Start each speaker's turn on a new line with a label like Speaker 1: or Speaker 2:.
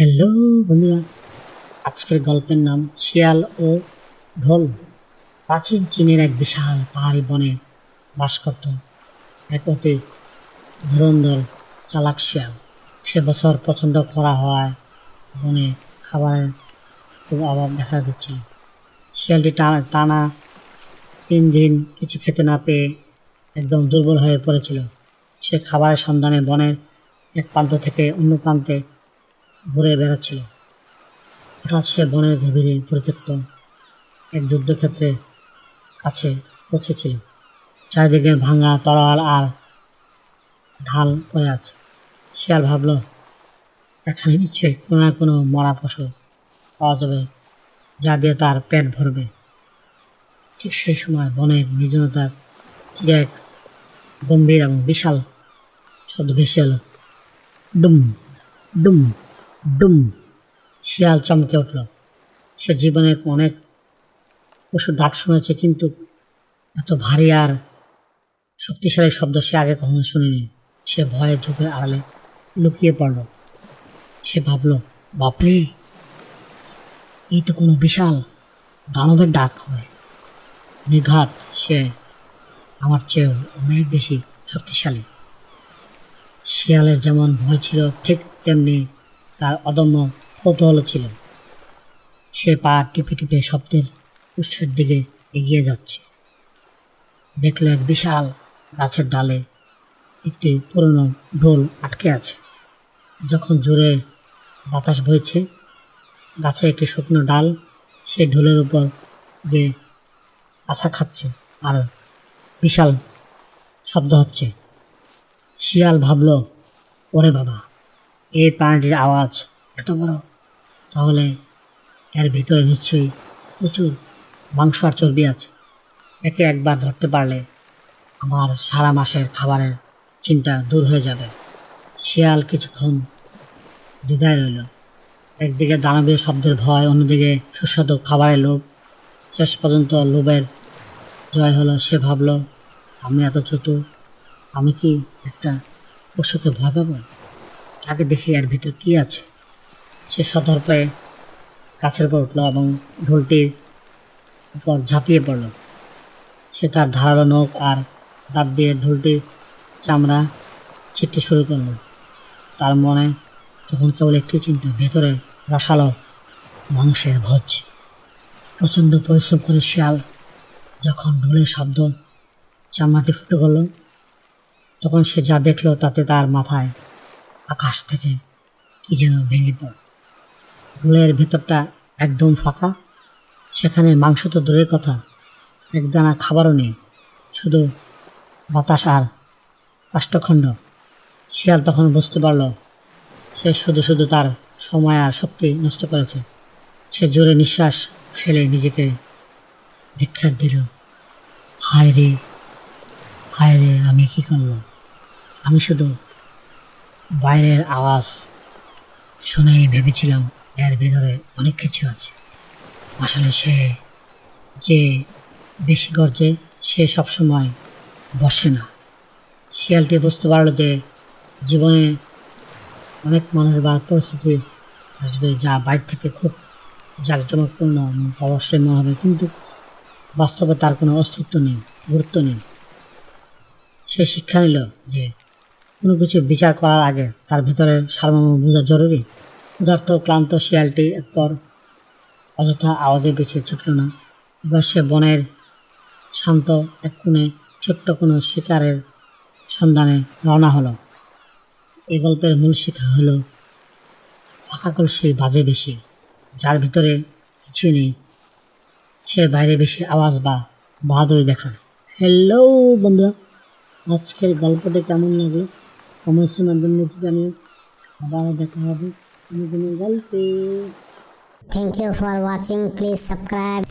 Speaker 1: Hello বন্ধুরা, আজকের গল্পের নাম শিয়াল ও ঢোল। প্রাচীন চীনের এক বিশাল পাহাড়ি বনে বাস করত এক অতি ধুরন্ধর চালাক শিয়াল। সে বছর প্রচণ্ড খরা হওয়ায় বনে খাবারের খুব অভাব দেখা দিচ্ছিল। শিয়ালটি টানা 3 দিন কিছু খেতে না পেয়ে একদম দুর্বল হয়ে পড়েছিল। সে খাবারের সন্ধানে বনের এক প্রান্ত থেকে অন্য প্রান্তে ঘুরে বেড়াচ্ছিল। হঠাৎ সে বনের গভীরে পরিত্যক্ত এক যুদ্ধক্ষেত্রের কাছে পৌঁছেছিল। চারিদিকে ভাঙা তরোয়াল আর ঢাল পড়ে আছে। শিয়াল ভাবল, এখানে নিশ্চয়ই কোনো না কোনো মরা পশু পাওয়া যাবে যা দিয়ে তার পেট ভরবে। ঠিক সেই সময় বনের নির্জনতার চিরে এক গম্ভীর এবং বিশাল শব্দ ভেসে এলো। ডুম ডুম ডুম। শিয়াল চমকে উঠল। সে জীবনে অনেক পশুর ডাক শুনেছে, কিন্তু এত ভারী আর শক্তিশালী শব্দ সে আগে কখনো শুনেনি। সে ভয়ে ঝোপের আড়ালে লুকিয়ে পড়ল। সে ভাবল, বাপরে, এই তো কোনো বিশাল দানবের ডাক হবে। নির্ঘাত সে আমার চেয়েও অনেক বেশি শক্তিশালী। শিয়ালের যেমন ভয় ছিল, ঠিক তেমনি তার অদম্য কৌতূহল ছিল। সে পা টিপে টিপে শব্দের উৎসের দিকে এগিয়ে যাচ্ছে। দেখল এক বিশাল গাছের ডালে একটি পুরনো ঢোল আটকে আছে। যখন জোরে বাতাস বইছে, গাছে একটি শুকনো ডাল সেই ঢোলের উপর দিয়ে আছা খাচ্ছে আর বিশাল শব্দ হচ্ছে। শিয়াল ভাবল, ওরে বাবা, এই প্রাণীটির আওয়াজ এত বড়, তাহলে এর ভিতরে নিশ্চয়ই প্রচুর মাংস আর চর্বি আছে। একে একবার ধরতে পারলে আমার সারা মাসের খাবারের চিন্তা দূর হয়ে যাবে। শিয়াল কিছুক্ষণ দ্বিধায় রইল। একদিকে দানবীয় শব্দের ভয়, অন্যদিকে সুস্বাদু খাবারের লোভ। শেষ পর্যন্ত লোভের জয় হলো। সে ভাবল, আমি এত চতুর, আমি কি একটা পশুকে ভয় পাবো? আগে দেখি এর ভিতর কি আছে। সে সতর্কে গাছের উপর উঠল এবং ঢোলটির উপর ঝাঁপিয়ে পড়ল। সে তার ধারালো নখ আর দাঁত দিয়ে ঢোলটির চামড়া ছিঁড়তে শুরু করল। তার মনে তখন কেবল একটি চিন্তা, ভেতরে রসালো মাংসের ভোজ। প্রচণ্ড পরিশ্রম করে শিয়াল যখন ঢোলের শব্দ চামড়াটি ফুটে গেল, তখন সে যা দেখল তাতে তার মাথায় আকাশ থেকে কি যেন ভেঙে পড়ল। ঢোলের ভেতরটা একদম ফাঁকা। সেখানে মাংস তো দূরের কথা, একদানা খাবারও নেই, শুধু বাতাস আর কাষ্ঠখণ্ড। শিয়াল তখন বুঝতে পারল সে শুধু শুধু তার সময় আর শক্তি নষ্ট করেছে। সে জোরে নিঃশ্বাস ফেলে নিজেকে ধিক্কার দিল। হায় রে, হায় রে, আমি কি করলাম? আমি শুধু বাইরের আওয়াজ শুনেই ভেবেছিলাম এর ভিতরে অনেক কিছু আছে। আসলে সে যে বেশি গর্জে সে সবসময় বসে না। শিয়ালটি বুঝতে পারল যে জীবনে অনেক মানুষ বা পরিস্থিতি আসবে যা বাইরে থেকে খুব জাঁকজমকপূর্ণ অবশ্যই মনে হবে, কিন্তু বাস্তবে তার কোনো অস্তিত্ব নেই, গুরুত্ব নেই। সে শিক্ষা নিল যে কোনো কিছু বিচার করার আগে তার ভিতরের সারমর্ম বোঝা জরুরি। ক্ষুধার্ত ক্লান্ত শিয়ালটি এরপর অযথা আওয়াজে পিছিয়ে ছুটল না। এবার সে বনের শান্ত এক কোণে ছোট্ট কোনো শিকারের সন্ধানে রওনা হলো। এই গল্পের মূল শিক্ষা হলো, ফাঁকা কলসির বাজে বেশি। যার ভিতরে কিছুই নেই সে বাইরে বেশি আওয়াজ বা বাহাদুরি দেখায়। হ্যালো বন্ধুরা, আজকের গল্পটা কেমন লাগলো কমেন্টসের মাধ্যমে নিচে জানিয়ে। আবার দেখা হবে কোনো গল্পে।
Speaker 2: Thank you for watching. Please subscribe.